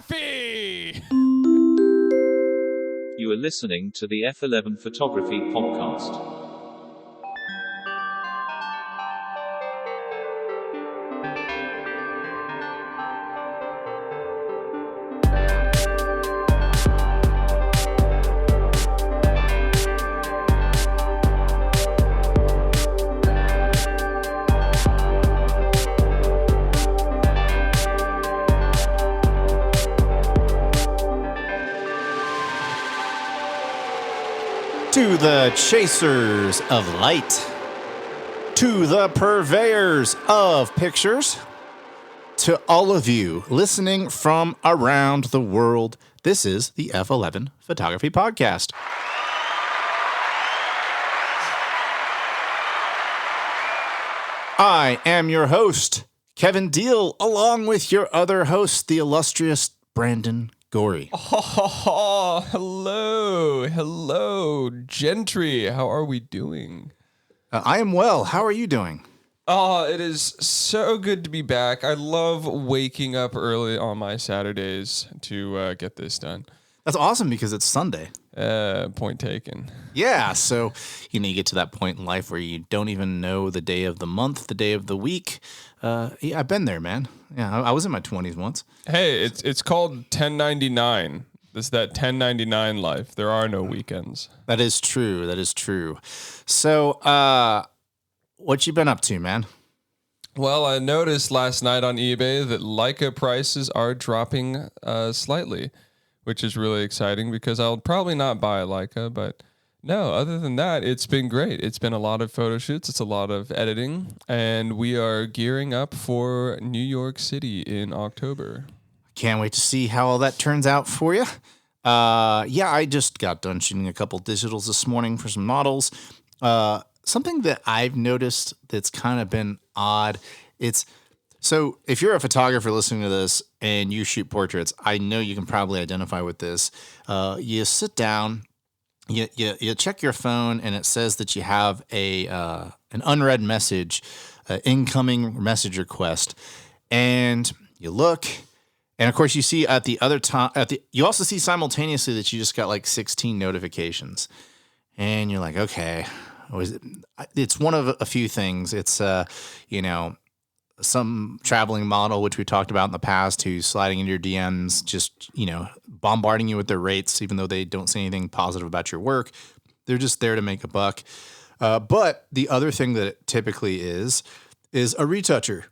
photography! You are listening to the F11 Photography Podcast. To the chasers of light, to the purveyors of pictures, to all of you listening from around the world, this is the F11 Photography Podcast. I am your host, Kevin Deal, along with your other host, the illustrious Brandon Gorrie. Oh, hello, gentry. How are we doing? I am well. How are you doing? Oh, it is so good to be back. I love waking up early on my Saturdays to get this done. That's awesome because it's Sunday. Point taken. Yeah, so you get to that point in life where you don't even know the day of the month, the day of the week. Yeah, I've been there, man. Yeah, I was in my 20s once. Hey, it's called 1099. This is that 1099 life. There are no weekends. That is true. That is true. So, what you been up to, man? Well, I noticed last night on eBay that Leica prices are dropping slightly, which is really exciting because I'll probably not buy a Leica, but no, other than that, it's been great. It's been a lot of photo shoots. It's a lot of editing, and we are gearing up for New York City in October. Can't wait to see how all that turns out for you. Yeah, I just got done shooting a couple digitals this morning for some models. Something that I've noticed that's kind of been odd, so if you're a photographer listening to this and you shoot portraits, I know you can probably identify with this. You sit down, you check your phone, and it says that you have an unread message, incoming message request, and you look, and of course you see at the other time, you also see simultaneously that you just got like 16 notifications, and you're like, okay, it's one of a few things. It's some traveling model, which we talked about in the past, who's sliding into your DMs, just, bombarding you with their rates, even though they don't say anything positive about your work. They're just there to make a buck. But the other thing that it typically is a retoucher.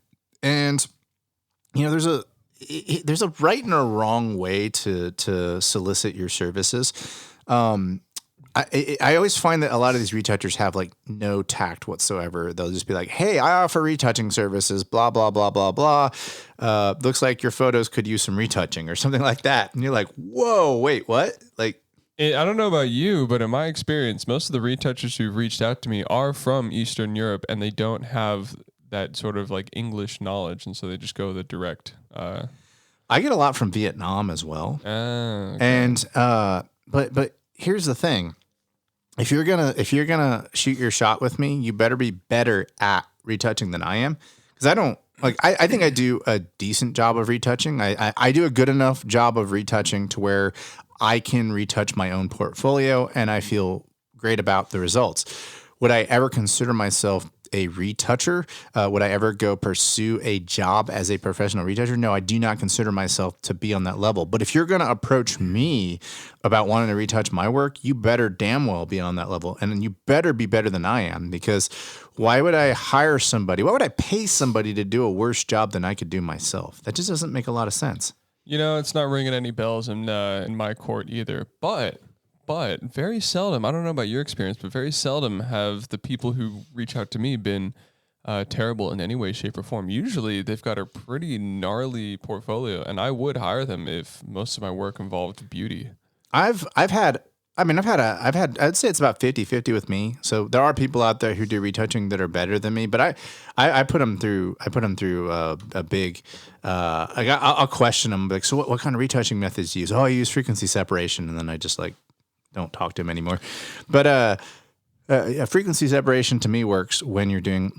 And, there's a right and a wrong way to solicit your services. I always find that a lot of these retouchers have like no tact whatsoever. They'll just be like, hey, I offer retouching services, blah, blah, blah, blah, blah. Looks like your photos could use some retouching or something like that. And you're like, whoa, wait, what? Like, I don't know about you, but in my experience, most of the retouchers who've reached out to me are from Eastern Europe, and they don't have that sort of like English knowledge. And so they just go the direct. I get a lot from Vietnam as well. Okay. And, but here's the thing. If you're gonna shoot your shot with me, you better be better at retouching than I am, because I think I do a decent job of retouching. I do a good enough job of retouching to where I can retouch my own portfolio, and I feel great about the results. Would I ever consider myself a retoucher? Would I ever go pursue a job as a professional retoucher? No, I do not consider myself to be on that level. But if you're going to approach me about wanting to retouch my work, you better damn well be on that level. And then you better be better than I am, because why would I hire somebody? Why would I pay somebody to do a worse job than I could do myself? That just doesn't make a lot of sense. It's not ringing any bells in my court either. But very seldom, I don't know about your experience, but very seldom have the people who reach out to me been terrible in any way, shape, or form. Usually they've got a pretty gnarly portfolio, and I would hire them if most of my work involved beauty. I'd say it's about 50-50 with me. So there are people out there who do retouching that are better than me, but I put them through a big, I'll question them, like, so what kind of retouching methods do you use? Oh, I use frequency separation. And then I just don't talk to him anymore. But frequency separation to me works when you're doing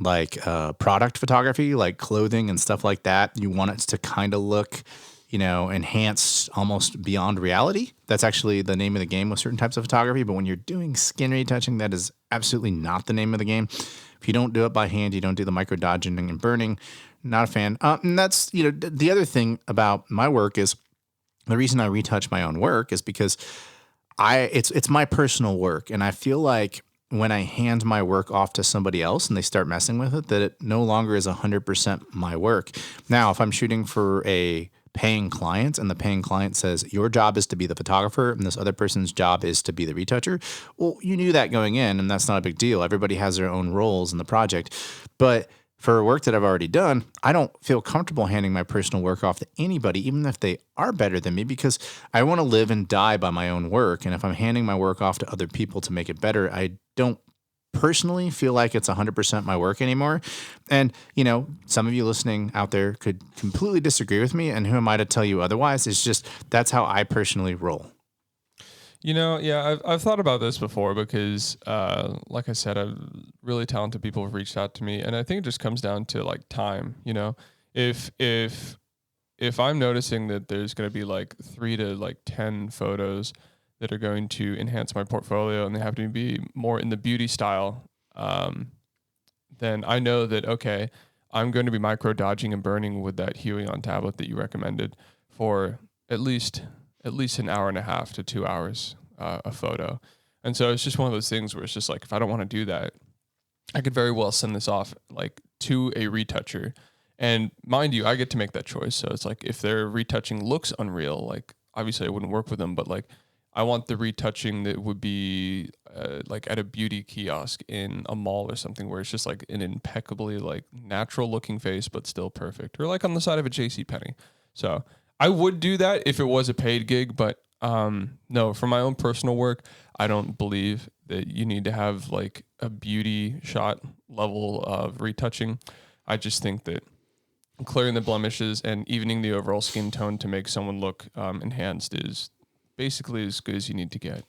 product photography, like clothing and stuff like that. You want it to kind of look enhanced almost beyond reality. That's actually the name of the game with certain types of photography. But when you're doing skin retouching, that is absolutely not the name of the game. If you don't do it by hand, you don't do the micro dodging and burning, not a fan. And that's, the other thing about my work is the reason I retouch my own work is because it's my personal work. And I feel like when I hand my work off to somebody else and they start messing with it, that it no longer is 100% my work. Now, if I'm shooting for a paying client and the paying client says, your job is to be the photographer and this other person's job is to be the retoucher, well, you knew that going in and that's not a big deal. Everybody has their own roles in the project. But for work that I've already done, I don't feel comfortable handing my personal work off to anybody, even if they are better than me, because I want to live and die by my own work. And if I'm handing my work off to other people to make it better, I don't personally feel like it's 100% my work anymore. And, some of you listening out there could completely disagree with me. And who am I to tell you otherwise? It's just, that's how I personally roll. I've thought about this before because, like I said, really talented people have reached out to me, and I think it just comes down to like time. If I'm noticing that there's going to be like 3 to 10 photos that are going to enhance my portfolio, and they have to be more in the beauty style, then I know that okay, I'm going to be micro dodging and burning with that Huey on tablet that you recommended for at least an hour and a half to 2 hours a photo. And so it's just one of those things where it's just like, if I don't want to do that, I could very well send this off like to a retoucher. And mind you, I get to make that choice. So it's like, if their retouching looks unreal, like obviously I wouldn't work with them, but like I want the retouching that would be like at a beauty kiosk in a mall or something, where it's just like an impeccably like natural looking face, but still perfect, or like on the side of a JCPenney. So I would do that if it was a paid gig, but no, for my own personal work, I don't believe that you need to have like a beauty shot level of retouching. I just think that clearing the blemishes and evening the overall skin tone to make someone look enhanced is basically as good as you need to get.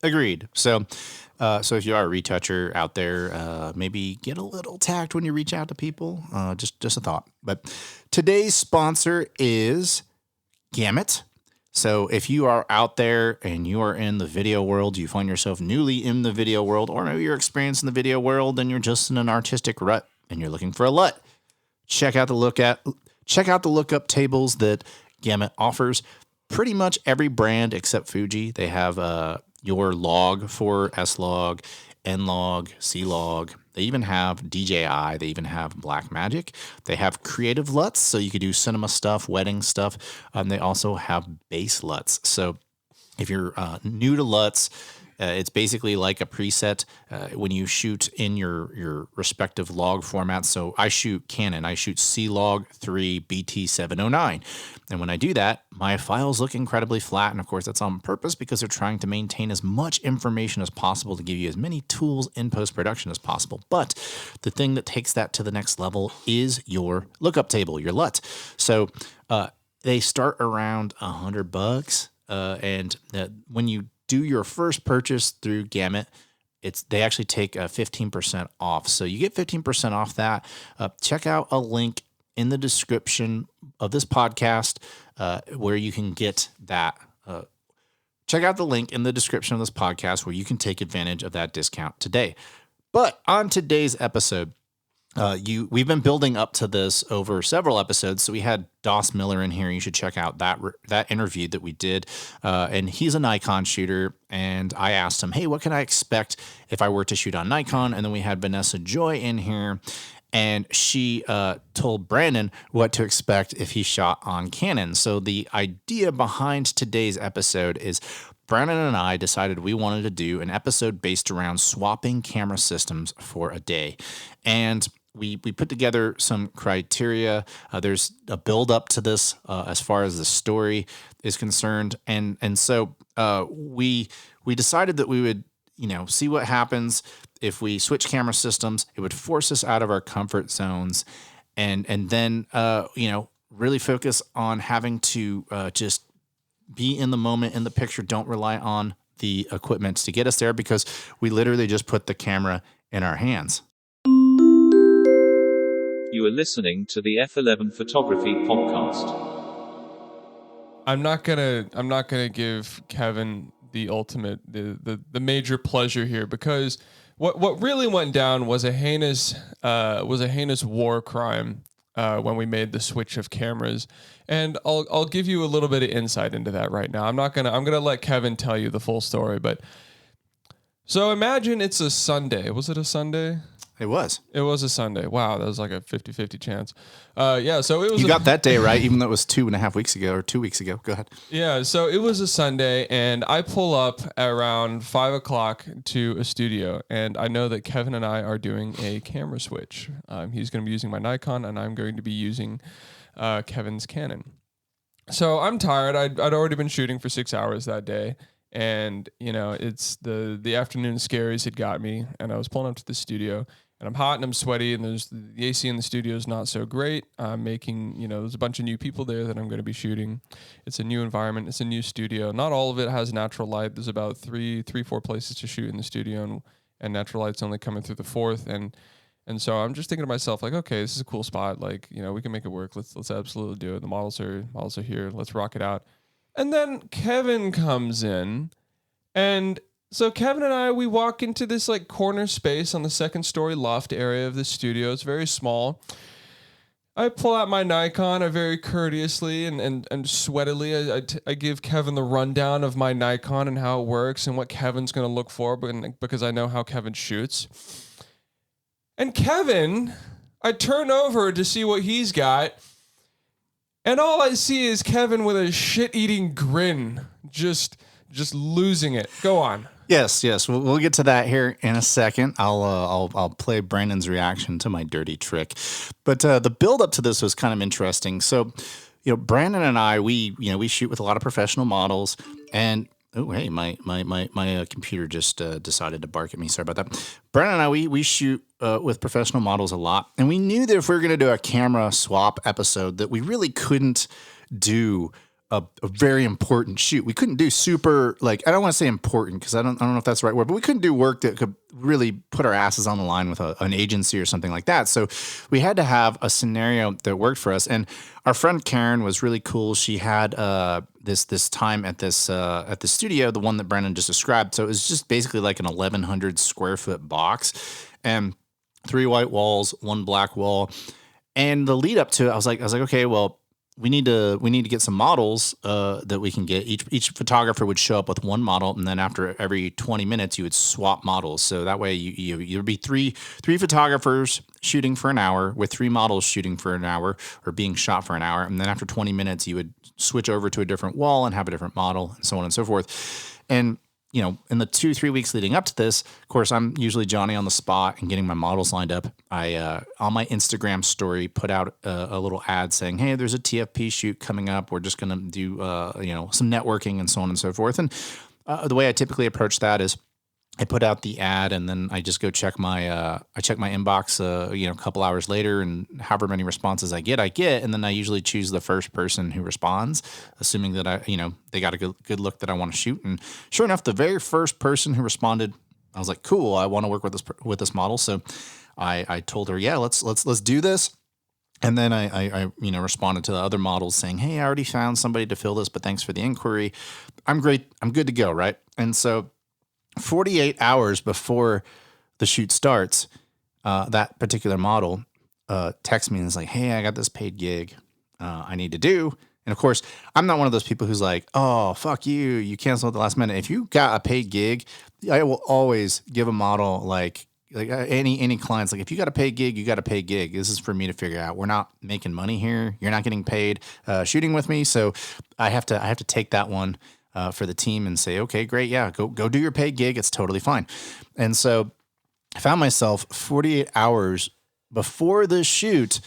Agreed. So if you are a retoucher out there, maybe get a little tact when you reach out to people. Just a thought. But today's sponsor is Gamut. So if you are out there and you are in the video world, you find yourself newly in the video world, or maybe you're experienced in the video world and you're just in an artistic rut and you're looking for a LUT, check out the lookup tables that Gamut offers. Pretty much every brand except Fuji, they have your log for S-Log, N-Log, C-Log. They even have DJI. They even have Blackmagic. They have creative LUTs, so you could do cinema stuff, wedding stuff. They also have base LUTs. So if you're new to LUTs, it's basically like a preset when you shoot in your respective log formats. So I shoot Canon. I shoot C-Log 3 BT709. And when I do that, my files look incredibly flat. And of course, that's on purpose because they're trying to maintain as much information as possible to give you as many tools in post-production as possible. But the thing that takes that to the next level is your lookup table, your LUT. So they start around $100. And when you do your first purchase through Gamut, they actually take 15% off. So you get 15% off that. Check out a link in the description of this podcast where you can get that. Check out the link in the description of this podcast where you can take advantage of that discount today. But on today's episode, we've been building up to this over several episodes. So we had Doss Miller in here. You should check out that interview that we did. And he's a Nikon shooter. And I asked him, hey, what can I expect if I were to shoot on Nikon? And then we had Vanessa Joy in here. And she told Brandon what to expect if he shot on Canon. So the idea behind today's episode is Brandon and I decided we wanted to do an episode based around swapping camera systems for a day. And we put together some criteria. There's a build up to this as far as the story is concerned. And so we decided that we would, see what happens if we switch camera systems. It would force us out of our comfort zones and then, really focus on having to just be in the moment, in the picture. Don't rely on the equipment to get us there because we literally just put the camera in our hands. You are listening to the F11 Photography Podcast. I'm not gonna give Kevin the ultimate, the major pleasure here, because what really went down was a heinous war crime when we made the switch of cameras, and I'll give you a little bit of insight into that right now. I'm gonna let Kevin tell you the full story, but so imagine it's a Sunday. Was it a Sunday? It was. It was a Sunday. Wow, that was like a 50-50 chance. Yeah, so it was. You got that day right, even though it was 2.5 weeks ago or 2 weeks ago. Go ahead. Yeah, so it was a Sunday, and I pull up around 5 o'clock to a studio, and I know that Kevin and I are doing a camera switch. He's going to be using my Nikon, and I'm going to be using Kevin's Canon. So I'm tired. I'd already been shooting for 6 hours that day, and it's the afternoon scaries had got me, and I was pulling up to the studio. And I'm hot and I'm sweaty, and there's the AC in the studio is not so great. I'm making, there's a bunch of new people there that I'm going to be shooting. It's a new environment. It's a new studio. Not all of it has natural light. There's about three, 4 places to shoot in the studio, and natural light's only coming through the fourth. And so I'm just thinking to myself, like, okay, this is a cool spot. Like, we can make it work. Let's absolutely do it. The models are here. Let's rock it out. And then Kevin comes in, and so Kevin and I, we walk into this like corner space on the second story loft area of the studio. It's very small. I pull out my Nikon. I very courteously and sweatily, I give Kevin the rundown of my Nikon and how it works and what Kevin's going to look for, because I know how Kevin shoots. And Kevin, I turn over to see what he's got, and all I see is Kevin with a shit-eating grin, just losing it. Go on. Yes. We'll get to that here in a second. I'll play Brandon's reaction to my dirty trick, but the build up to this was kind of interesting. So, Brandon and I, we shoot with a lot of professional models, and oh hey, my computer just decided to bark at me. Sorry about that. Brandon and I, we shoot with professional models a lot, and we knew that if we were going to do a camera swap episode, that we really couldn't do a very important shoot. We couldn't do super, like, I don't want to say important because I don't know if that's the right word, but we couldn't do work that could really put our asses on the line with an agency or something like that. So we had to have a scenario that worked for us. And our friend Karen was really cool. She had this time at the studio, the one that Brandon just described. So it was just basically like an 1,100 square foot box and 3 white walls, 1 black wall. And the lead up to it, I was like, okay, well, we need to get some models that we can get. Each photographer would show up with 1 model, and then after every 20 minutes, you would swap models. So that way, you'd be three photographers shooting for an hour with 3 models shooting for an hour or being shot for an hour, and then after 20 minutes, you would switch over to a different wall and have a different model, and so on and so forth. And in the 2-3 weeks leading up to this, of course, I'm usually Johnny on the spot and getting my models lined up. I, on my Instagram story, put out a little ad saying, hey, there's a TFP shoot coming up. We're just going to do, some networking and so on and so forth. And the way I typically approach that is I put out the ad and then I just go check my inbox, a couple hours later, and however many responses I get. And then I usually choose the first person who responds, assuming that they got a good look that I want to shoot. And sure enough, the very first person who responded, I was like, cool, I want to work with this model. So I told her, yeah, let's do this. And then I responded to the other models saying, hey, I already found somebody to fill this, but thanks for the inquiry. I'm great. I'm good to go. Right. And so 48 hours before the shoot starts, that particular model texts me and is like, hey, I got this paid gig I need to do. And of course, I'm not one of those people who's like, oh, fuck you canceled at the last minute. If you got a paid gig, I will always give a model like any clients, like, if you got a paid gig, you got a paid gig. This is for me to figure out. We're not making money here. You're not getting paid shooting with me. So I have to take that one for the team and say, okay, great. Yeah, go do your paid gig. It's totally fine. And so I found myself 48 hours before the shoot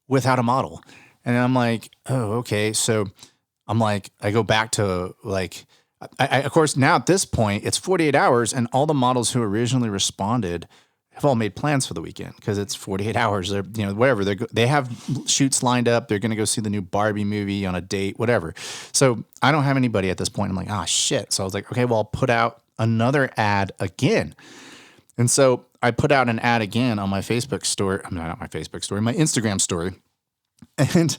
without a model. And I'm like, oh, okay. So I'm like, I go back to like, I of course, now at this point, it's 48 hours and all the models who originally responded have all made plans for the weekend because it's 48 hours. They're, whatever. They have shoots lined up. They're going to go see the new Barbie movie on a date, whatever. So I don't have anybody at this point. I'm like, ah, shit. So I was like, okay, well, I'll put out another ad again. And so I put out an ad again on my Facebook story. I'm not my Facebook story, my Instagram story. And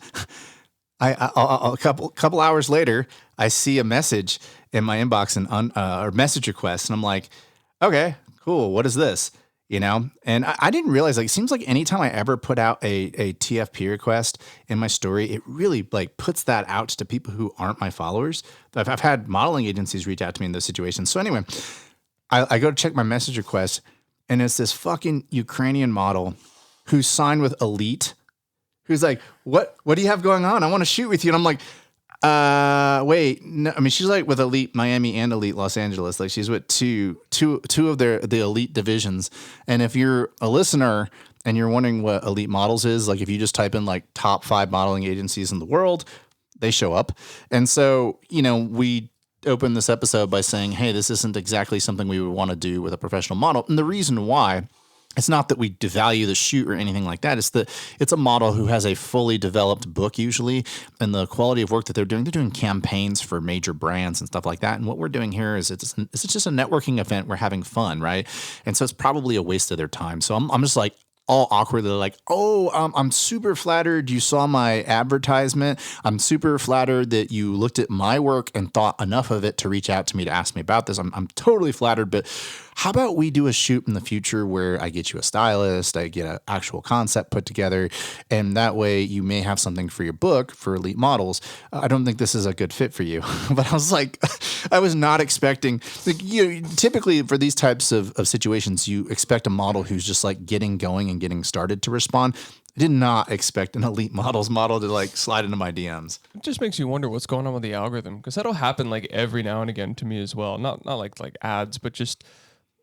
A couple hours later, I see a message in my inbox and or message request, and I'm like, okay, cool. What is this? You know, and I didn't realize, like, it seems like anytime I ever put out a TFP request in my story, it really like puts that out to people who aren't my followers. I've had modeling agencies reach out to me in those situations. So anyway, I go to check my message request, and it's this fucking Ukrainian model who's signed with Elite, who's like, what do you have going on? I want to shoot with you. And I'm like, wait, no. I mean, she's like with Elite Miami and Elite Los Angeles. Like, she's with two of the Elite divisions. And if you're a listener and you're wondering what Elite Models is, like if you just type in like top 5 modeling agencies in the world, they show up. And so, you know, we opened this episode by saying, hey, this isn't exactly something we would want to do with a professional model. And the reason why, it's not that we devalue the shoot or anything like that. It's that it's a model who has a fully developed book usually, and the quality of work that they're doing campaigns for major brands and stuff like that. And what we're doing here is it's just a networking event. We're having fun, right? And so it's probably a waste of their time. So I'm just like, all awkwardly like, oh, I'm super flattered you saw my advertisement. I'm super flattered that you looked at my work and thought enough of it to reach out to me to ask me about this. I'm totally flattered, but how about we do a shoot in the future where I get you a stylist, I get an actual concept put together, and that way you may have something for your book for Elite Models. I don't think this is a good fit for you. But I was like, I was not expecting, like, you know, typically for these types of situations, you expect a model who's just like getting going and getting started to respond. I did not expect an Elite Models model to like slide into my DMs. It just makes you wonder what's going on with the algorithm, because that'll happen like every now and again to me as well. Not like ads, but just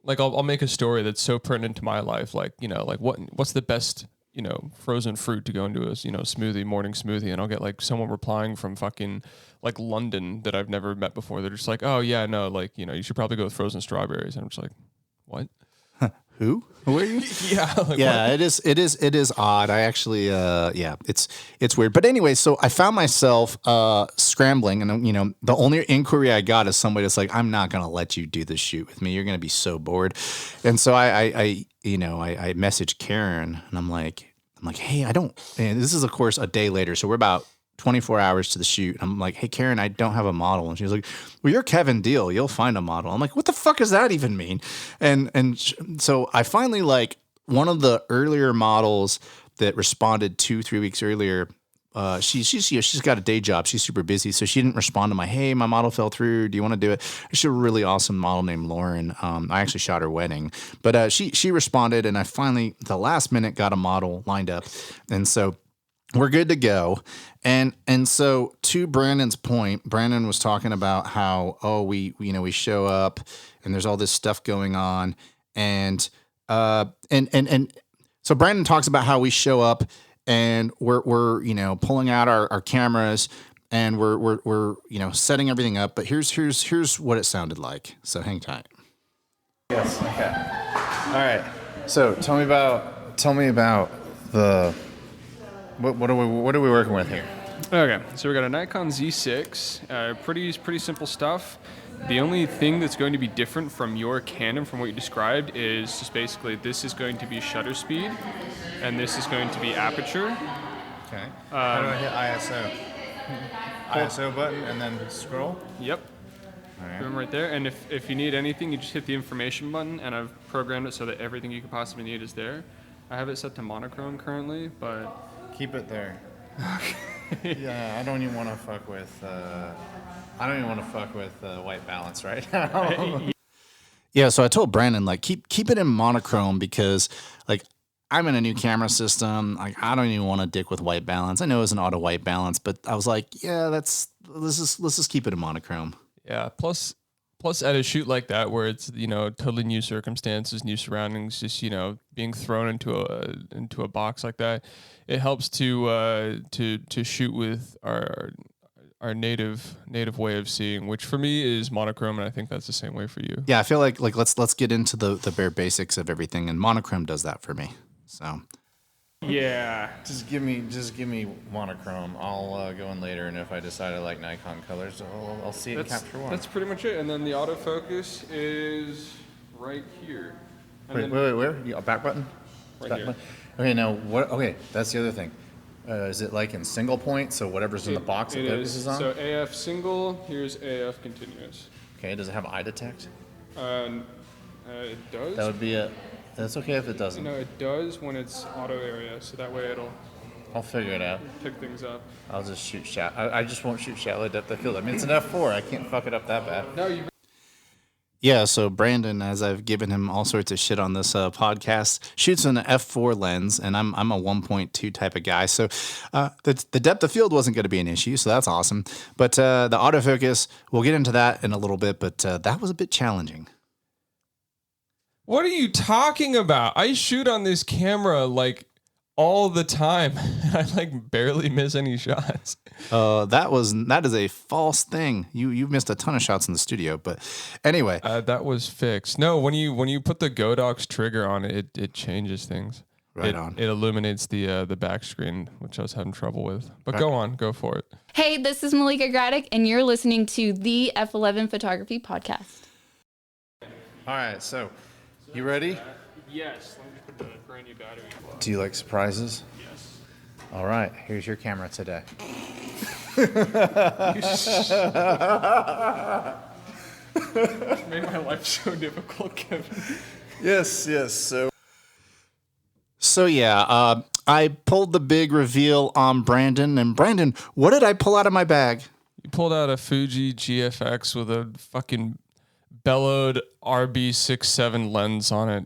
like I'll make a story that's so pertinent to my life, like, you know, like what's the best, you know, frozen fruit to go into a, you know, morning smoothie, and I'll get like someone replying from fucking like London that I've never met before. They're just like, oh yeah, no, like, you know, you should probably go with frozen strawberries, and I'm just like, what? Who are you? Yeah. Like, yeah, what? it is odd. I actually, it's weird. But anyway, so I found myself scrambling, and you know, the only inquiry I got is somebody that's like, I'm not gonna let you do this shoot with me. You're gonna be so bored. And so I messaged Karen, and I'm like, hey, and this is of course a day later, so we're about 24 hours to the shoot. I'm like, hey, Karen, I don't have a model. And she was like, well, you're Kevin Deal. You'll find a model. I'm like, what the fuck does that even mean? So I finally, like, one of the earlier models that responded 2-3 weeks earlier, she's got a day job. She's super busy. So she didn't respond to my, hey, my model fell through. Do you want to do it? She's a really awesome model named Lauren. I actually shot her wedding, but she responded, and I finally, the last minute, got a model lined up. And so we're good to go. And so to Brandon's point, Brandon was talking about how, we show up and there's all this stuff going on. And so Brandon talks about how we show up and we're you know, pulling out our cameras and we're you know, setting everything up. But here's what it sounded like. So hang tight. Yes. Okay. All right. So tell me about the what are we working with here? Okay, so we got a Nikon Z6, pretty simple stuff. The only thing that's going to be different from your Canon, from what you described, is just basically this is going to be shutter speed, and this is going to be aperture. Okay. How do I hit ISO? ISO button and then scroll? Yep. All right. Boom, right there. And if you need anything, you just hit the information button, and I've programmed it so that everything you could possibly need is there. I have it set to monochrome currently, but keep it there. Yeah, I don't even want to fuck with white balance right now. Yeah, so I told Brandon, like, keep it in monochrome, because like I'm in a new camera system. Like, I don't even want to dick with white balance. I know it's an auto white balance, but I was like, yeah, let's just keep it in monochrome. Yeah. Plus at a shoot like that, where it's, you know, totally new circumstances, new surroundings, just, you know, being thrown into a box like that, it helps to shoot with our native way of seeing, which for me is monochrome, and I think that's the same way for you. Yeah, I feel like let's get into the bare basics of everything, and monochrome does that for me. So yeah, just give me monochrome. I'll go in later, and if I decide I like Nikon colors, I'll see it in Capture One. That's pretty much it. And then the autofocus is right here. And wait, where? A back button? Right here. Okay, now what? Okay, that's the other thing. Is it like in single point? So whatever's in the box it focuses on? So AF single, here's AF continuous. Okay, does it have eye detect? It does. That would be it. That's okay if it doesn't. No, it does when it's auto area, so that way it'll I'll figure it out. pick things up. I'll just shoot shallow. I just won't shoot shallow depth of field. I mean, it's an F4. I can't fuck it up that bad. No, you. Yeah, so Brandon, as I've given him all sorts of shit on this podcast, shoots an f4 lens, and I'm a 1.2 type of guy. So the depth of field wasn't going to be an issue, so that's awesome. But the autofocus, we'll get into that in a little bit, but that was a bit challenging. What are you talking about? I shoot on this camera like all the time. I like barely miss any shots. That is a false thing. You missed a ton of shots in the studio, but anyway, that was fixed. No, when you put the Godox trigger on it, it changes things. Right It illuminates the back screen, which I was having trouble with. But go for it. Hey, this is Malika Graddick, and you're listening to the F11 Photography Podcast. All right, so you ready? Yes. Let me put the brand new battery in. Do you like surprises? Yes. All right, here's your camera today. Made my life so difficult, Kevin. Yes. So yeah, I pulled the big reveal on Brandon. And Brandon, what did I pull out of my bag? You pulled out a Fuji GFX with a fucking bellowed RB67 lens on it.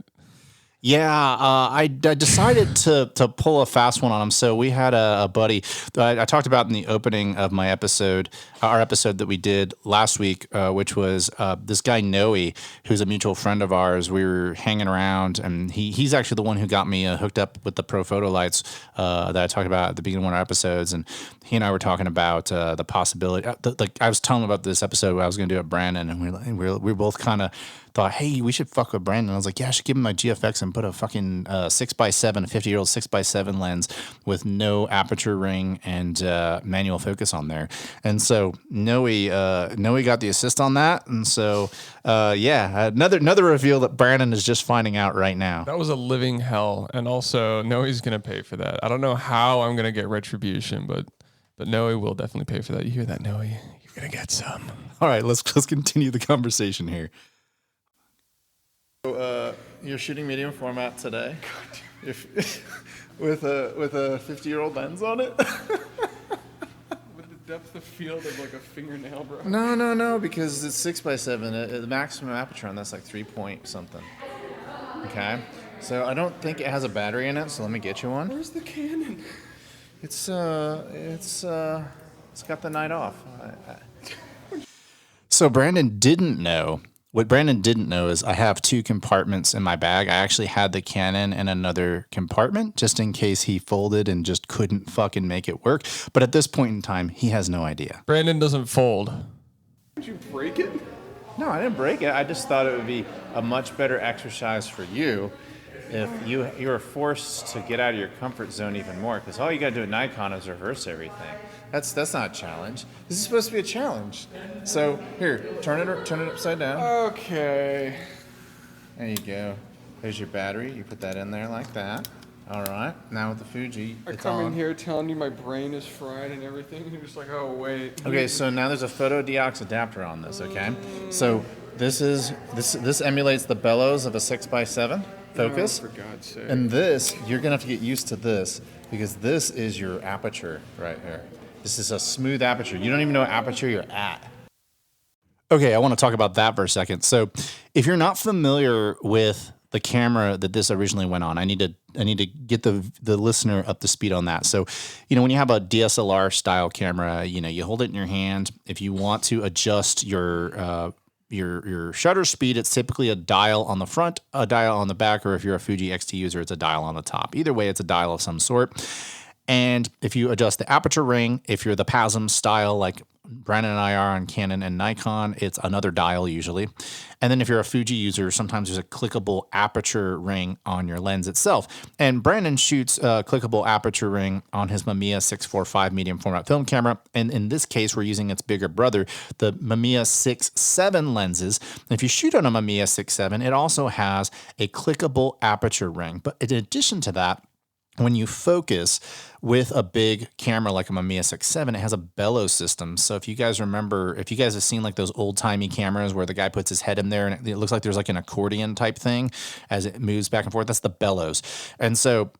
Yeah, I decided to pull a fast one on him. So we had a buddy I talked about in the opening of my episode, our episode that we did last week, which was this guy Noe, who's a mutual friend of ours. We were hanging around, and he's actually the one who got me hooked up with the Pro Photo Lights that I talked about at the beginning of one of our episodes. And he and I were talking about the possibility. I was telling him about this episode I was going to do at Brandon, and we both kind of thought, hey, we should fuck with Brandon. I was like, yeah, I should give him my GFX and put a fucking 6x7, a 50-year-old 6x7 lens with no aperture ring and manual focus on there. And so Noe got the assist on that. And so, another reveal that Brandon is just finding out right now. That was a living hell. And also, Noe's going to pay for that. I don't know how I'm going to get retribution, but Noe will definitely pay for that. You hear that, Noe? You're going to get some. All right, let's continue the conversation here. So, you're shooting medium format today with a 50-year-old lens on it? With the depth of field of like a fingernail, bro. No, because it's 6x7. The maximum aperture on that's like 3 point something. Okay, so I don't think it has a battery in it. So let me get you one. Where's the Canon? It's got the night off. So Brandon didn't know. What Brandon didn't know is I have two compartments in my bag. I actually had the Canon in another compartment just in case he folded and just couldn't fucking make it work. But at this point in time, he has no idea. Brandon doesn't fold. Did you break it? No, I didn't break it. I just thought it would be a much better exercise for you if you were forced to get out of your comfort zone even more. Because all you got to do at Nikon is reverse everything. That's not a challenge. This is supposed to be a challenge. So here, turn it upside down. Okay. There you go. There's your battery. You put that in there like that. All right. Now with the Fuji, I it's come on. in here telling you my brain is fried and everything, and you're just like, oh wait. Okay, so now there's a photodiox adapter on this. Okay, so this emulates the bellows of a 6x7 focus. Oh, for God's sake. And this, you're gonna have to get used to this because this is your aperture right here. This is a smooth aperture. You don't even know what aperture you're at. Okay, I want to talk about that for a second. So, if you're not familiar with the camera that this originally went on, I need to get the listener up to speed on that. So, when you have a DSLR style camera, you hold it in your hand. If you want to adjust your shutter speed, it's typically a dial on the front, a dial on the back, or if you're a Fuji XT user, it's a dial on the top. Either way, it's a dial of some sort. And if you adjust the aperture ring, if you're the PASM style like Brandon and I are on Canon and Nikon, it's another dial usually. And then if you're a Fuji user, sometimes there's a clickable aperture ring on your lens itself. And Brandon shoots a clickable aperture ring on his Mamiya 645 medium format film camera. And in this case, we're using its bigger brother, the Mamiya 6.7 lenses. And if you shoot on a Mamiya 6.7, it also has a clickable aperture ring. But in addition to that, when you focus with a big camera like a Mamiya 6.7, it has a bellows system. So if you guys have seen like those old timey cameras where the guy puts his head in there and it looks like there's like an accordion type thing as it moves back and forth, that's the bellows. And so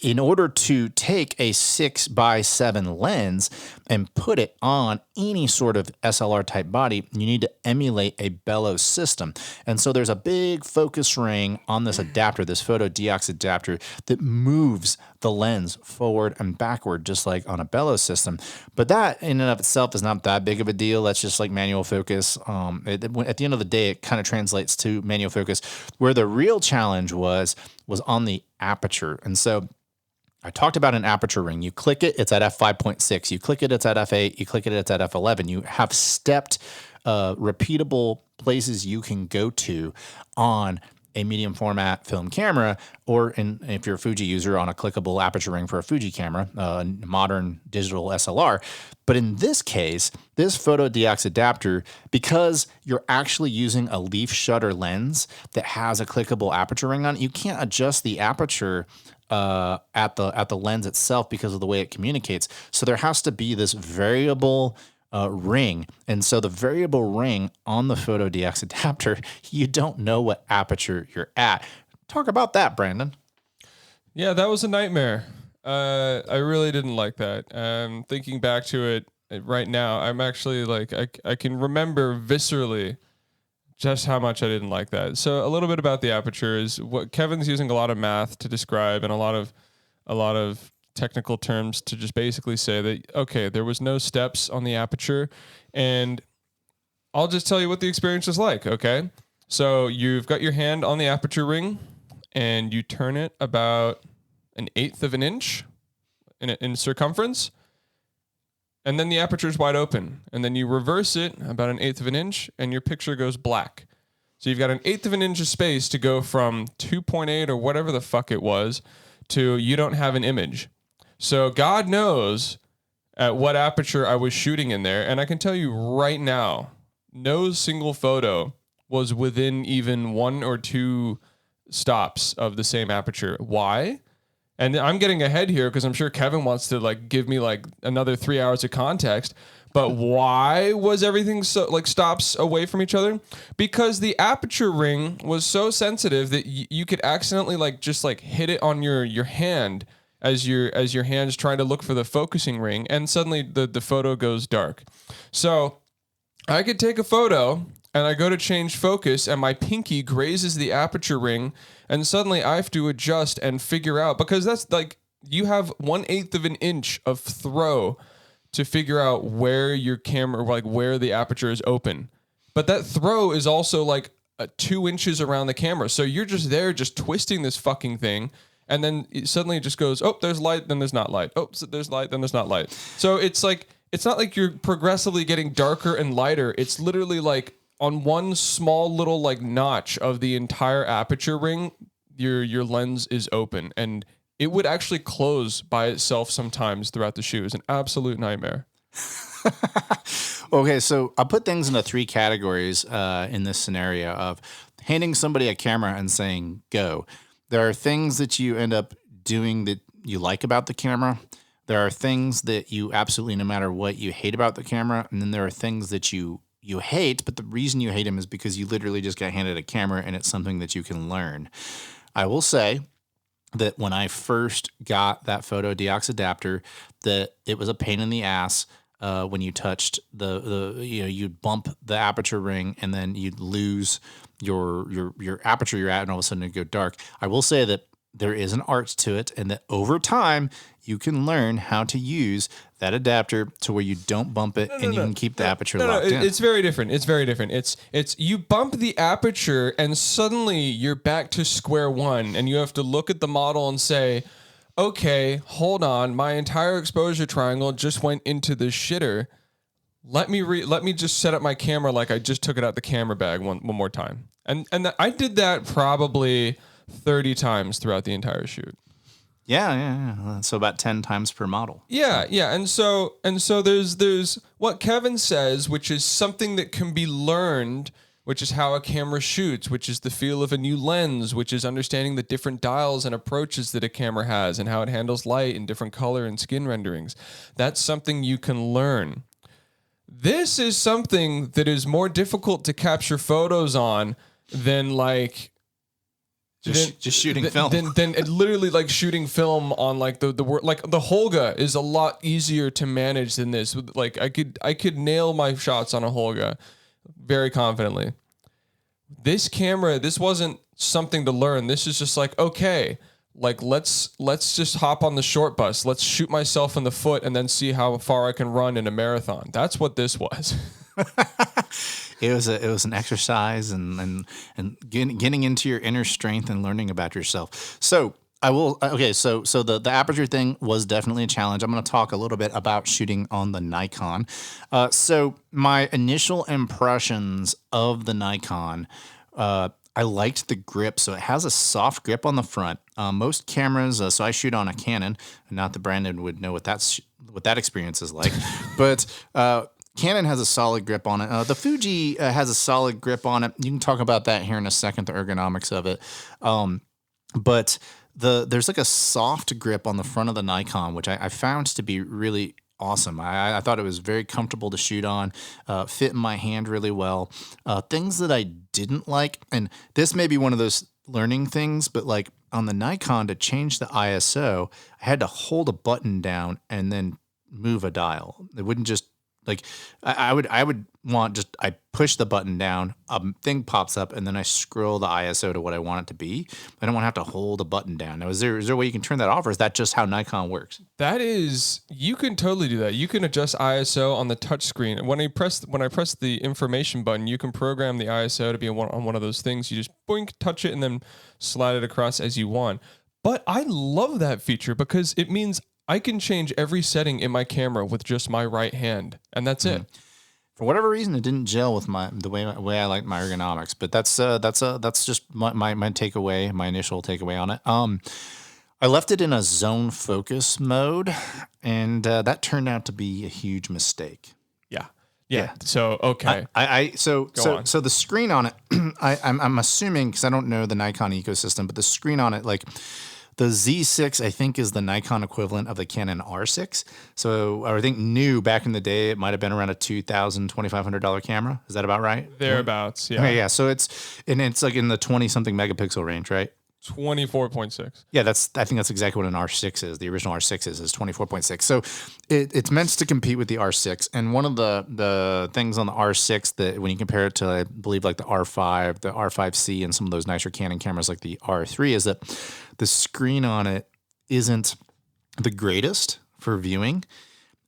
in order to take a 6x7 lens and put it on any sort of SLR type body, you need to emulate a bellows system. And so there's a big focus ring on this adapter, this photo deox adapter, that moves the lens forward and backward, just like on a bellows system. But that in and of itself is not that big of a deal. That's just like manual focus. At the end of the day, it kind of translates to manual focus. Where the real challenge was on the aperture. And so I talked about an aperture ring. You click it, it's at f5.6. You click it, it's at f8. You click it, it's at f11. You have stepped, repeatable places you can go to on a medium format film camera, or if you're a Fuji user, on a clickable aperture ring for a Fuji camera, modern digital SLR. But in this case, this photo deox adapter, because you're actually using a leaf shutter lens that has a clickable aperture ring on it, you can't adjust the aperture at the lens itself because of the way it communicates. So there has to be this variable ring. And so the variable ring on the photo deox adapter, you don't know what aperture you're at. Talk about that, Brandon. Yeah, that was a nightmare. I really didn't like that. Thinking back to it right now, I'm actually like, I can remember viscerally just how much I didn't like that. So a little bit about the aperture is what Kevin's using a lot of math to describe and a lot of technical terms to just basically say that, okay, there was no steps on the aperture, and I'll just tell you what the experience is like, okay? So you've got your hand on the aperture ring and you turn it about 1/8 of an inch in circumference, and then the aperture is wide open, and then you reverse it about 1/8 of an inch and your picture goes black. So you've got 1/8 of an inch of space to go from 2.8 or whatever the fuck it was to you don't have an image. So God knows at what aperture I was shooting in there. And I can tell you right now, no single photo was within even 1 or 2 stops of the same aperture. Why? And I'm getting ahead here because I'm sure Kevin wants to like give me like another 3 hours of context. But why was everything so like stops away from each other? Because the aperture ring was so sensitive that you could accidentally like just like hit it on your hand as your hand's trying to look for the focusing ring, and suddenly the photo goes dark. So I could take a photo and I go to change focus and my pinky grazes the aperture ring, and suddenly I have to adjust and figure out, because that's like you have 1/8 of an inch of throw to figure out where your camera, like where the aperture is open. But that throw is also like 2 inches around the camera. So you're just there just twisting this fucking thing. And then suddenly it just goes, oh, there's light, then there's not light. Oh, so there's light, then there's not light. So it's like, it's not like you're progressively getting darker and lighter. It's literally like on one small little like notch of the entire aperture ring, your lens is open. And it would actually close by itself sometimes throughout the shoot. It's an absolute nightmare. Okay, so I'll put things into 3 categories in this scenario of handing somebody a camera and saying, go. There are things that you end up doing that you like about the camera. There are things that you absolutely, no matter what, you hate about the camera. And then there are things that you hate, but the reason you hate them is because you literally just got handed a camera and it's something that you can learn. I will say that when I first got that photo deox adapter, that it was a pain in the ass when you touched you'd bump the aperture ring and then you'd lose your aperture you're at, and all of a sudden it'd go dark. I will say that there is an art to it, and that over time you can learn how to use that adapter to where you don't bump it you can keep the aperture locked in. It's very different. It's very different. It's you bump the aperture and suddenly you're back to square one, and you have to look at the model and say, okay, hold on, my entire exposure triangle just went into the shitter. Let me just set up my camera like I just took it out the camera bag one more time. And I did that probably 30 times throughout the entire shoot. Yeah. So about 10 times per model. Yeah. And so there's what Kevin says, which is something that can be learned which is how a camera shoots, which is the feel of a new lens, which is understanding the different dials and approaches that a camera has and how it handles light and different color and skin renderings. That's something you can learn. This is something that is more difficult to capture photos on than like just shooting film. Than literally like shooting film on like the like the Holga is a lot easier to manage than this. Like I could nail my shots on a Holga very confidently. This camera, this wasn't something to learn. This is just like, okay, like let's just hop on the short bus. Let's shoot myself in the foot and then see how far I can run in a marathon. That's what this was. It was an exercise and getting into your inner strength and learning about yourself. So the aperture thing was definitely a challenge. I'm going to talk a little bit about shooting on the Nikon. So my initial impressions of the Nikon, I liked the grip. So it has a soft grip on the front. Most cameras, so I shoot on a Canon, not that Brandon would know what that experience is like, but Canon has a solid grip on it. The Fuji has a solid grip on it. You can talk about that here in a second, the ergonomics of it. But there's like a soft grip on the front of the Nikon, which I found to be really awesome. I thought it was very comfortable to shoot on, fit in my hand really well. Things that I didn't like, and this may be one of those learning things, but like on the Nikon to change the ISO, I had to hold a button down and then move a dial. It wouldn't just like I would want just I push the button down, a thing pops up, and then I scroll the ISO to what I want it to be. I don't want to have to hold a button down. Now, is there a way you can turn that off, or is that just how Nikon works? That is, you can totally do that. You can adjust ISO on the touch screen. When I press the information button, you can program the ISO to be on one of those things. You just boink, touch it, and then slide it across as you want. But I love that feature because it means I can change every setting in my camera with just my right hand, and that's it. For whatever reason, it didn't gel with the way I like my ergonomics. But that's just my takeaway, my initial takeaway on it. I left it in a zone focus mode, and that turned out to be a huge mistake. Yeah. So okay. So the screen on it, I'm assuming, because I don't know the Nikon ecosystem, but the screen on it, like the Z6, I think, is the Nikon equivalent of the Canon R6. So I think new back in the day, it might have been around a $2,000, $2,500 camera. Is that about right? Thereabouts, yeah. Okay, yeah. So it's like in the 20-something megapixel range, right? 24.6. Yeah, I think that's exactly what an R6 is. The original R6 is 24.6. So it's meant to compete with the R6. And one of the things on the R6 that when you compare it to, I believe, like the R5, the R5C, and some of those nicer Canon cameras like the R3, is that the screen on it isn't the greatest for viewing.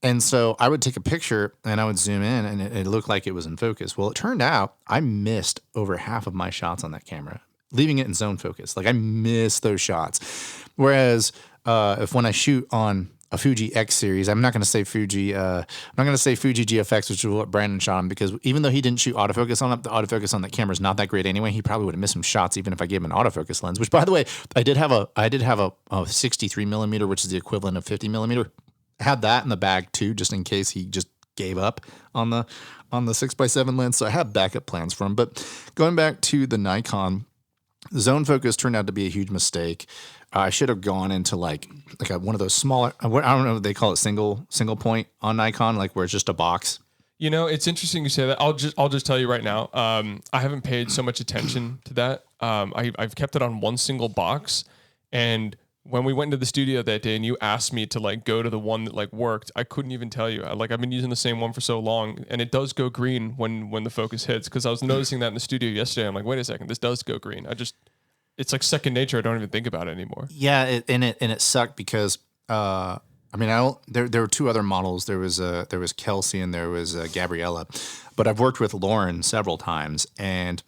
And so I would take a picture and I would zoom in and it looked like it was in focus. Well, it turned out I missed over half of my shots on that camera, leaving it in zone focus. Like I missed those shots. Whereas when I shoot on a Fuji X series, I'm not going to say Fuji GFX, which is what Brandon shot on, because even though he didn't shoot autofocus on it, the autofocus on that camera is not that great anyway. He probably would have missed some shots even if I gave him an autofocus lens, which, by the way, I did have a 63 millimeter, which is the equivalent of 50 millimeter. I had that in the bag too, just in case he just gave up on the 6x7 lens. So I have backup plans for him. But going back to the Nikon, zone focus turned out to be a huge mistake. I should have gone into like one of those smaller, I don't know, they call it single point on Nikon, like where it's just a box. You know, it's interesting you say that. I'll just tell you right now. I haven't paid so much attention to that. I've kept it on one single box, and when we went into the studio that day and you asked me to like go to the one that like worked, I couldn't even tell you. I've been using the same one for so long, and it does go green when the focus hits, because I was noticing that in the studio yesterday. I'm like, wait a second, this does go green. It's like second nature. I don't even think about it anymore. Yeah, it sucked because there were two other models. There was Kelsey and there was Gabriella, but I've worked with Lauren several times, and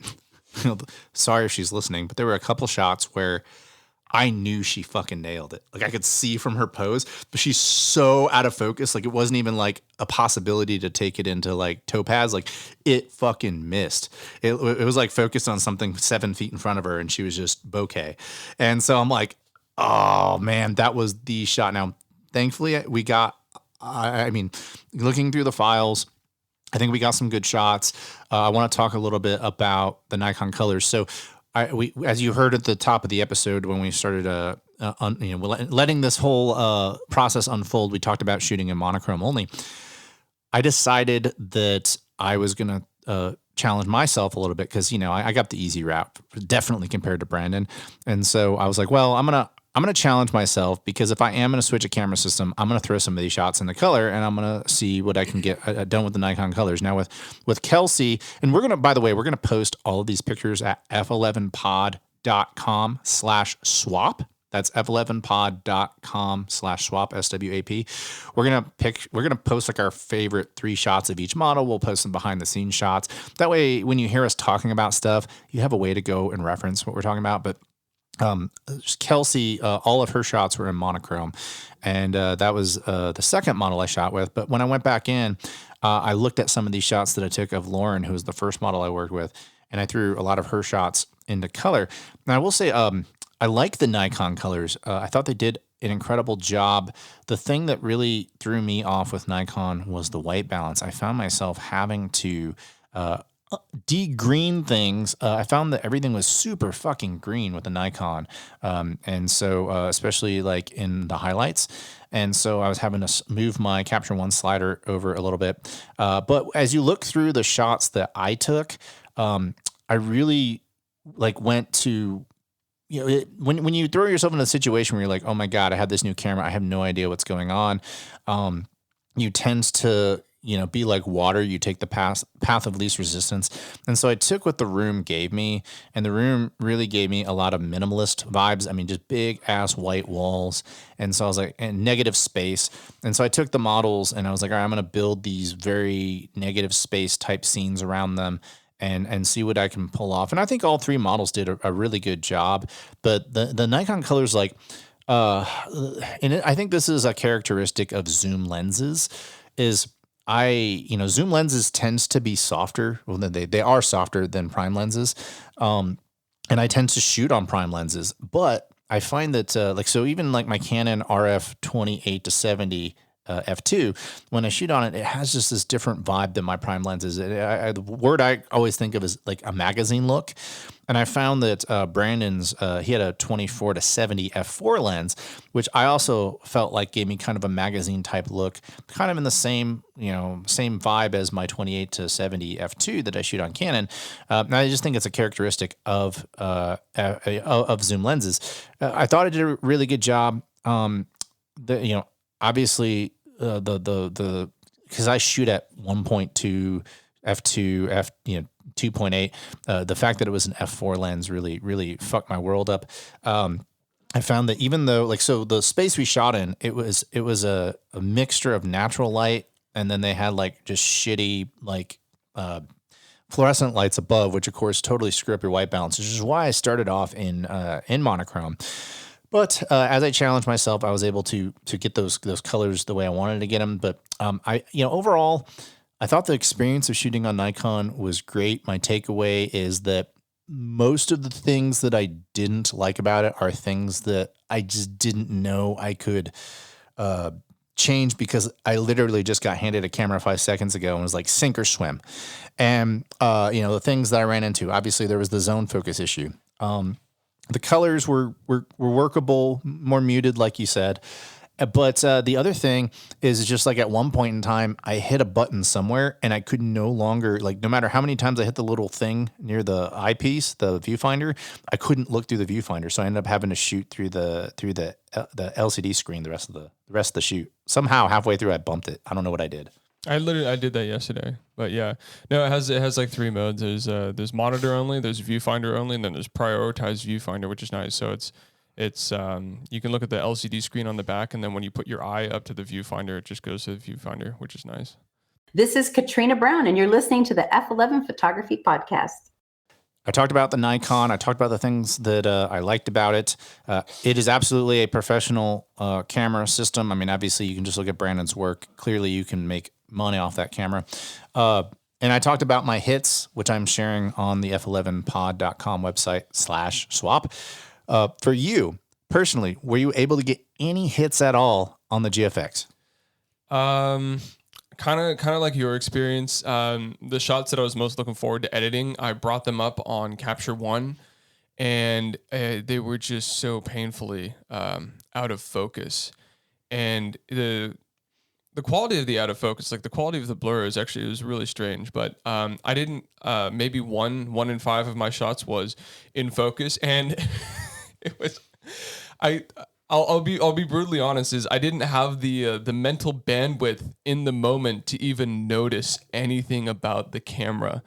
sorry if she's listening, but there were a couple shots where I knew she fucking nailed it. Like I could see from her pose, but she's so out of focus. Like it wasn't even like a possibility to take it into like topaz. Like it fucking missed. It was like focused on something 7 feet in front of her and she was just bokeh. And so I'm like, oh man, that was the shot. Now, thankfully we got, looking through the files, I think we got some good shots. I want to talk a little bit about the Nikon colors. So, as you heard at the top of the episode when we started, letting this whole process unfold, we talked about shooting in monochrome only. I decided that I was going to challenge myself a little bit because, I got the easy route, definitely compared to Brandon. And so I was like, well, I'm going to challenge myself because if I am going to switch a camera system, I'm going to throw some of these shots into color and I'm going to see what I can get done with the Nikon colors. Now with Kelsey, and we're going to post all of these pictures at f11pod.com/swap. That's f11pod.com/swap, SWAP. We're going to post like our favorite 3 shots of each model. We'll post some behind the scenes shots. That way, when you hear us talking about stuff, you have a way to go and reference what we're talking about. But Kelsey, all of her shots were in monochrome, and that was the second model I shot with. But when I went back in, I looked at some of these shots that I took of Lauren, who was the first model I worked with, and I threw a lot of her shots into color. And I will say, I like the Nikon colors. I thought they did an incredible job. The thing that really threw me off with Nikon was the white balance. I found myself having to de-green things. I found that everything was super fucking green with the Nikon. And so, especially like in the highlights. And so I was having to move my Capture One slider over a little bit. But as you look through the shots that I took, I really went to, when you throw yourself in a situation where you're like, oh my God, I have this new camera. I have no idea what's going on. You tend to, be like water. You take the path of least resistance. And so I took what the room gave me, and the room really gave me a lot of minimalist vibes. I mean, just big ass white walls. And so I was like, and negative space. And so I took the models and I was like, all right, I'm going to build these very negative space type scenes around them and see what I can pull off. And I think all 3 models did a really good job. But the Nikon colors, and I think this is a characteristic of zoom lenses, is zoom lenses tends to be softer. Well, they are softer than prime lenses. And I tend to shoot on prime lenses, but I find that, so even like my Canon RF 28-70 f2, when I shoot on it, it has just this different vibe than my prime lenses. The word I always think of is like a magazine look. And I found that Brandon's, he had a 24-70 f4 lens, which I also felt like gave me kind of a magazine type look, kind of in the same vibe as my 28-70 f2 that I shoot on Canon. And I just think it's a characteristic of zoom lenses. I thought I did a really good job. Obviously, because I shoot at 1.2 f2 2.8, the fact that it was an f4 lens really fucked my world up. I found that even though so the space we shot in, it was a mixture of natural light, and then they had just shitty fluorescent lights above, which of course totally screw up your white balance, which is why I started off in monochrome. But as I challenged myself, I was able to get those colors the way I wanted to get them. But overall, I thought the experience of shooting on Nikon was great. My takeaway is that most of the things that I didn't like about it are things that I just didn't know I could change, because I literally just got handed a camera 5 seconds ago and was like, sink or swim. And the things that I ran into, obviously there was the zone focus issue. The colors were workable, more muted, like you said. But the other thing is just at one point in time, I hit a button somewhere and I could no longer, no matter how many times I hit the little thing near the eyepiece, the viewfinder, I couldn't look through the viewfinder. So I ended up having to shoot through the LCD screen the rest of the shoot. Somehow halfway through, I bumped it. I don't know what I did. I did that yesterday, but yeah, no, it has 3 modes. There's monitor only, there's viewfinder only, and then there's prioritized viewfinder, which is nice. So it's you can look at the LCD screen on the back, and then when you put your eye up to the viewfinder, it just goes to the viewfinder, which is nice. This is Katrina Brown, and you're listening to the F11 Photography Podcast. I talked about the Nikon. I talked about the things that I liked about it. It is absolutely a professional camera system. I mean, obviously, you can just look at Brandon's work. Clearly, you can make money off that camera. And I talked about my hits, which I'm sharing on the f11pod.com website /swap. For you personally, were you able to get any hits at all on the GFX? kind of like your experience. The shots that I was most looking forward to editing, I brought them up on Capture One, and they were just so painfully out of focus. And the quality of the out of focus, like the quality of the blur, is actually, it was really strange. But I didn't. Maybe one in 5 of my shots was in focus, and it was. I'll be brutally honest. Is I didn't have the mental bandwidth in the moment to even notice anything about the camera.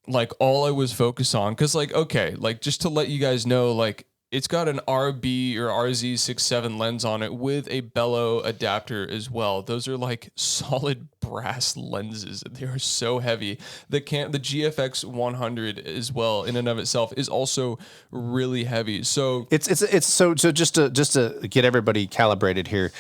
Like all I was focused on, because like okay, like just to let you guys know, like it's got an RB or RZ67 lens on it with a bellow adapter as well. Those are like solid brass lenses. They are so heavy. The GFX100 as well, in and of itself, is also really heavy. So it's so just to get everybody calibrated here.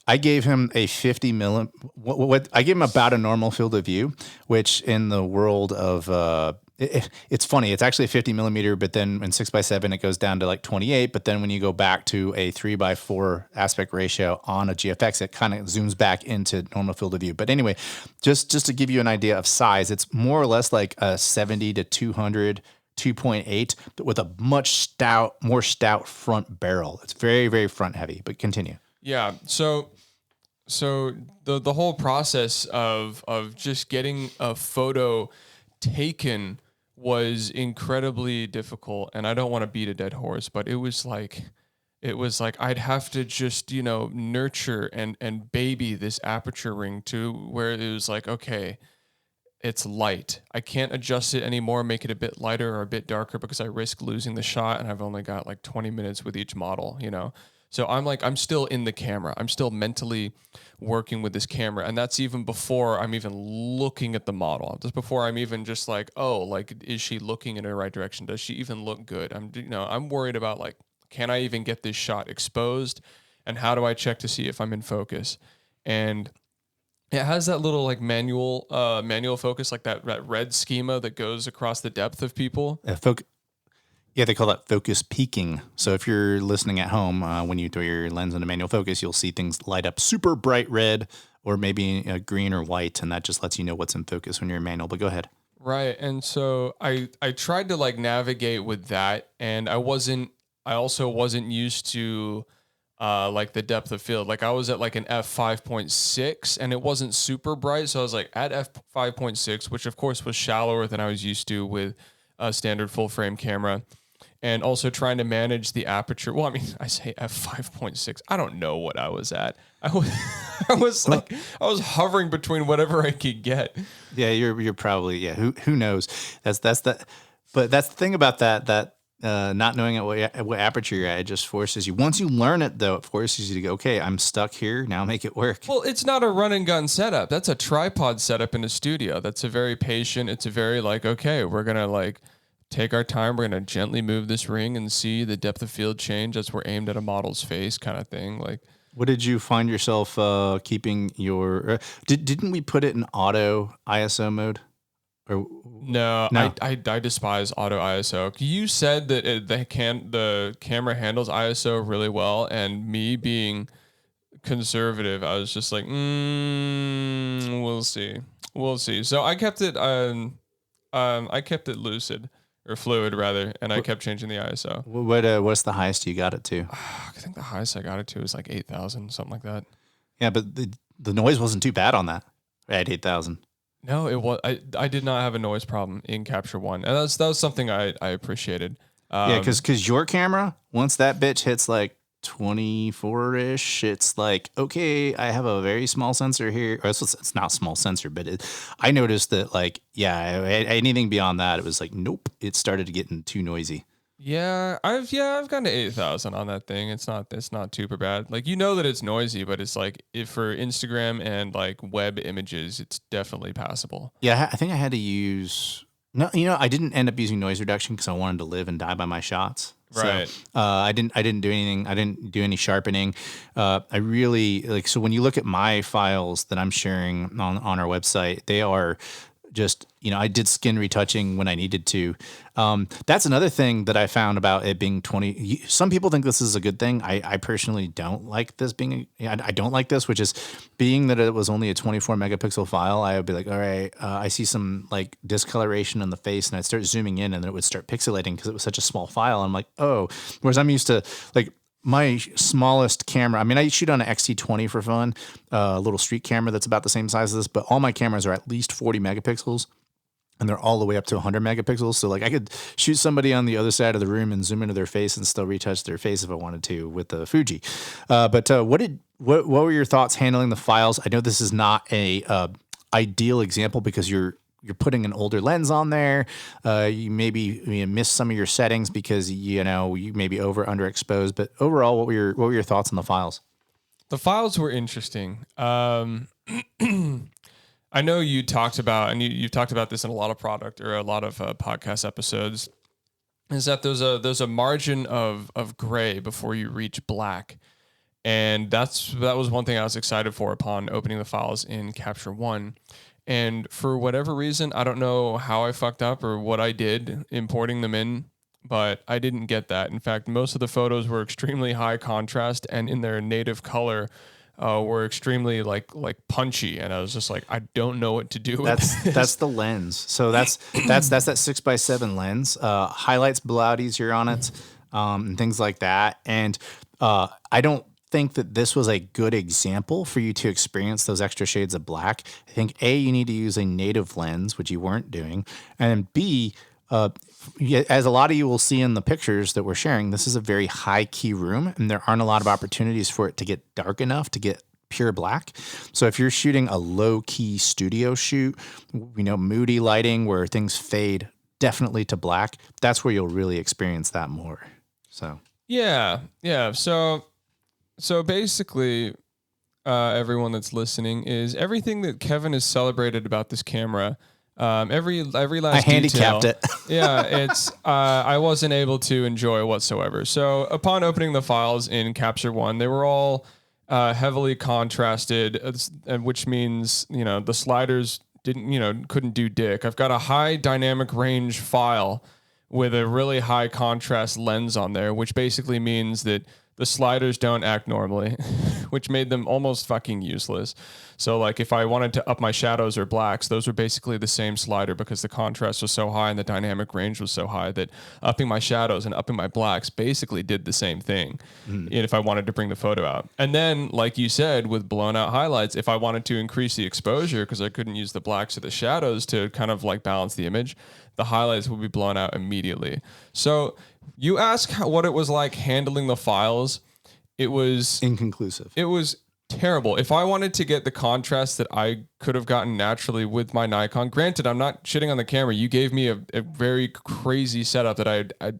I gave him a 50 milli. What I gave him about a normal field of view, which in the world of it's funny. It's actually a 50 millimeter, but then in 6x7 it goes down to like 28. But then when you go back to a 3x4 aspect ratio on a GFX, it kind of zooms back into normal field of view. But anyway, just to give you an idea of size, it's more or less like a 70 to 200. 2.8, but with a much more stout front barrel. It's very, very front heavy, but continue. Yeah. So the whole process of just getting a photo taken was incredibly difficult, and I don't want to beat a dead horse, but it was like I'd have to just, nurture and baby this aperture ring to where it was like, okay, it's light. I can't adjust it anymore, make it a bit lighter or a bit darker, because I risk losing the shot, and I've only got like 20 minutes with each model, So I'm still in the camera. I'm still mentally working with this camera. And that's even before I'm even looking at the model. Just before I'm even just like, oh, like, is she looking in the right direction? Does she even look good? I'm worried about like, can I even get this shot exposed? And how do I check to see if I'm in focus? And it has that little like manual focus, like that red schema that goes across the depth of people. Yeah, they call that focus peaking. So if you're listening at home, when you throw your lens into manual focus, you'll see things light up super bright red or maybe green or white, and that just lets you know what's in focus when you're in manual. But go ahead. Right, and so I tried to like navigate with that, and I also wasn't used to like the depth of field. Like I was at like an f5.6, and it wasn't super bright, so I was like at f5.6, which of course was shallower than I was used to with a standard full frame camera. And also trying to manage the aperture. Well, I mean, I say f5.6. I don't know what I was at. I was hovering between whatever I could get. Yeah, you're probably Who knows? But that's the thing about that not knowing at what aperture you're at. It just forces you. Once you learn it, though, it forces you to go, okay, I'm stuck here. Now make it work. Well, it's not a run and gun setup. That's a tripod setup in a studio. That's a very patient. It's a very like, okay, we're gonna like take our time. We're going to gently move this ring and see the depth of field change as we're aimed at a model's face, kind of thing. Like, what did you find yourself keeping your? Didn't we put it in auto ISO mode? Or no. I despise auto ISO. You said that the camera handles ISO really well, and me being conservative, I was just like, we'll see. So I kept it. I kept it lucid. Or fluid, rather, and I kept changing the ISO. What's the highest you got it to? I think the highest I got it to was like 8,000, something like that. Yeah, but the noise wasn't too bad on that at 8,000. No, it was. I did not have a noise problem in Capture One, and that was something I appreciated. Yeah, because your camera, once that bitch hits like 24-ish, it's like, okay, I have a very small sensor here. Or it's not small sensor, but I noticed that like, yeah, anything beyond that, it was like, nope, it started getting too noisy. Yeah, I've gotten to 8,000 on that thing. It's not super bad. Like, that it's noisy, but it's like, if for Instagram and like web images, it's definitely passable. Yeah, I think I had to use. No, I didn't end up using noise reduction because I wanted to live and die by my shots. Right. So, I didn't do anything. I didn't do any sharpening. I really so when you look at my files that I'm sharing on our website, they are just, I did skin retouching when I needed to. That's another thing that I found about it being 20. Some people think this is a good thing. I personally don't like this being, I don't like this, which is being that it was only a 24 megapixel file. I would be like, all right, I see some like discoloration in the face, and I'd start zooming in and then it would start pixelating because it was such a small file. I'm like, oh, whereas I'm used to like, my smallest camera, I mean, I shoot on an XT20 for fun, a little street camera that's about the same size as this, but all my cameras are at least 40 megapixels, and they're all the way up to 100 megapixels. So like I could shoot somebody on the other side of the room and zoom into their face and still retouch their face if I wanted to with the Fuji. But what were your thoughts handling the files? I know this is not a ideal example because you're putting an older lens on there. You maybe miss some of your settings because you may be underexposed. But overall, what were your thoughts on the files? The files were interesting. I know you talked about, and you've talked about this in a lot of podcast episodes, is that there's a margin of gray before you reach black. And that was one thing I was excited for upon opening the files in Capture One. And for whatever reason, I don't know how I fucked up or what I did importing them in, but I didn't get that. In fact, most of the photos were extremely high contrast and in their native color were extremely like punchy. And I was just like, I don't know what to do with this. That's the lens. So that's that 6x7 lens. Highlights blow out easier on it, and things like that. And I don't think that this was a good example for you to experience those extra shades of black. I think A, you need to use a native lens, which you weren't doing, and B, as a lot of you will see in the pictures that we're sharing, this is a very high key room, and there aren't a lot of opportunities for it to get dark enough to get pure black. So if you're shooting a low key studio shoot, moody lighting where things fade definitely to black, that's where you'll really experience that more. So yeah. So basically, everyone that's listening is everything that Kevin has celebrated about this camera. Every last I handicapped detail, it. Yeah, it's I wasn't able to enjoy whatsoever. So upon opening the files in Capture One, they were all heavily contrasted, which means the sliders couldn't do dick. I've got a high dynamic range file with a really high contrast lens on there, which basically means that the sliders don't act normally, which made them almost fucking useless. So like if I wanted to up my shadows or blacks, those were basically the same slider because the contrast was so high and the dynamic range was so high that upping my shadows and upping my blacks basically did the same thing if I wanted to bring the photo out. And then, like you said, with blown out highlights, if I wanted to increase the exposure because I couldn't use the blacks or the shadows to kind of like balance the image, the highlights would be blown out immediately. So you ask what it was like handling the files. It was inconclusive. It was terrible. If I wanted to get the contrast that I could have gotten naturally with my Nikon, granted, I'm not shitting on the camera. You gave me a very crazy setup that I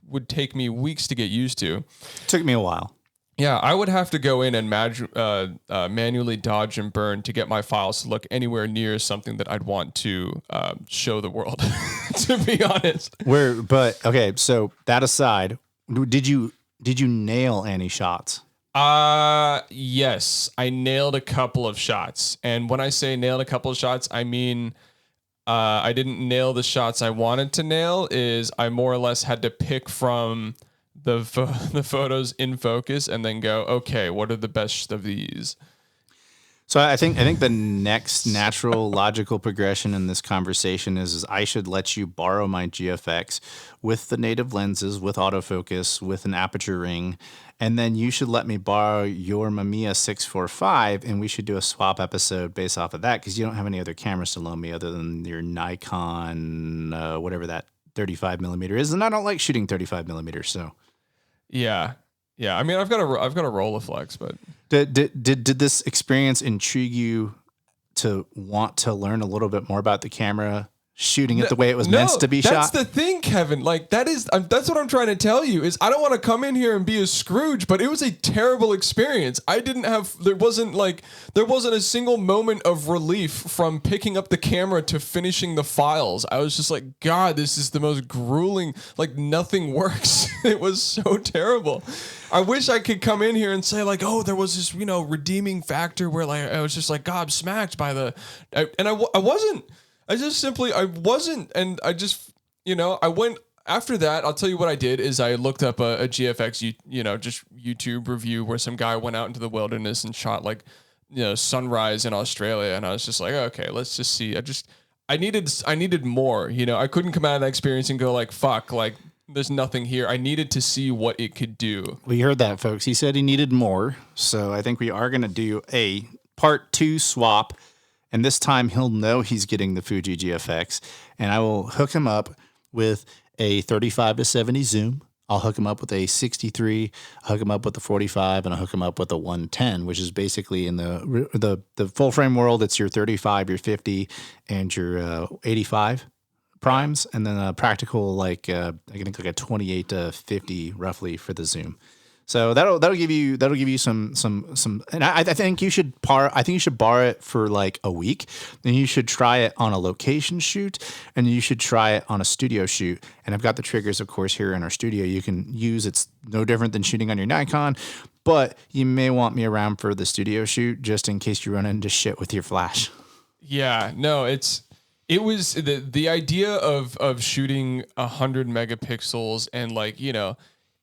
would take me weeks to get used to. It took me a while. Yeah, I would have to go in and manually dodge and burn to get my files to look anywhere near something that I'd want to show the world, to be honest. Okay, so that aside, did you nail any shots? Yes, I nailed a couple of shots. And when I say nailed a couple of shots, I mean I didn't nail the shots I wanted to nail. Is I more or less had to pick from the photos in focus and then go, okay, what are the best of these? So I think the next natural logical progression in this conversation is I should let you borrow my GFX with the native lenses, with autofocus, with an aperture ring, and then you should let me borrow your Mamiya 645, and we should do a swap episode based off of that because you don't have any other cameras to loan me other than your Nikon, whatever that 35 millimeter is, and I don't like shooting 35 millimeters, so. Yeah. I mean, I've got a Rolleiflex, but did this experience intrigue you to want to learn a little bit more about the camera, shooting it the way it was meant to be shot? That's the thing, Kevin. Like that's what I'm trying to tell you is I don't want to come in here and be a Scrooge, but it was a terrible experience. There wasn't a single moment of relief from picking up the camera to finishing the files. I was just like, God, this is the most grueling, like nothing works. It was so terrible. I wish I could come in here and say like, oh, there was this, redeeming factor where like I was just like gobsmacked by I wasn't. I wasn't, and I just, I went after that. I'll tell you what I did is I looked up a GFX, just YouTube review where some guy went out into the wilderness and shot like, sunrise in Australia. And I was just like, okay, let's just see. I needed more, I couldn't come out of that experience and go like, fuck, like there's nothing here. I needed to see what it could do. We heard that, folks. He said he needed more. So I think we are going to do a part 2 swap. And this time he'll know he's getting the Fuji GFX. And I will hook him up with a 35 to 70 zoom. I'll hook him up with a 63, I'll hook him up with the 45, and I'll hook him up with the 110, which is basically in the full frame world. It's your 35, your 50, and your 85 primes, and then a practical I think like a 28 to 50 roughly for the zoom. So that'll give you some, and I think you should borrow it for like a week. Then you should try it on a location shoot, and you should try it on a studio shoot. And I've got the triggers, of course, here in our studio. You can use. It's no different than shooting on your Nikon, but you may want me around for the studio shoot just in case you run into shit with your flash. Yeah, no, it was the idea of shooting 100 megapixels and like,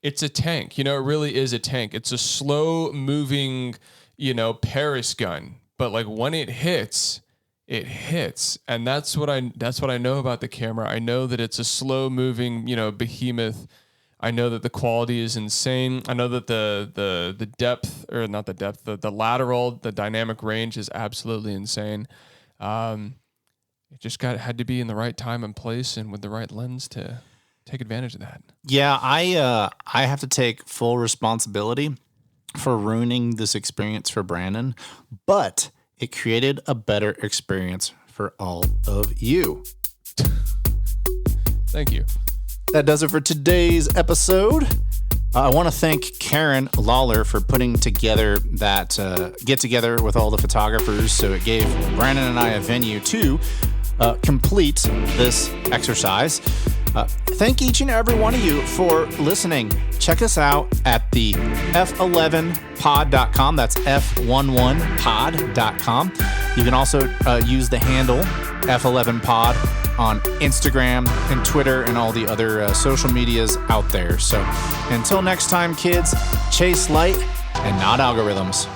it's a tank, it really is a tank. It's a slow moving, Paris gun, but like when it hits. And that's what I know about the camera. I know that it's a slow moving, behemoth. I know that the quality is insane. I know that the depth, or not the depth, the lateral, the dynamic range is absolutely insane. It just had to be in the right time and place and with the right lens to take advantage of that. Yeah, I have to take full responsibility for ruining this experience for Brandon, but it created a better experience for all of you. Thank you. That does it for today's episode. I want to thank Karen Lawler for putting together that get together with all the photographers. So it gave Brandon and I a venue to complete this exercise. Thank each and every one of you for listening. Check us out at the f11pod.com. That's f11pod.com. You can also use the handle f11pod on Instagram and Twitter and all the other social medias out there. So until next time, kids, chase light and not algorithms.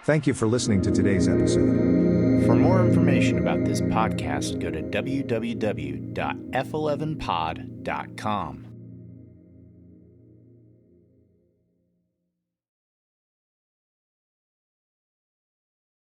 Thank you for listening to today's episode. For more information about this podcast, go to www.f11pod.com.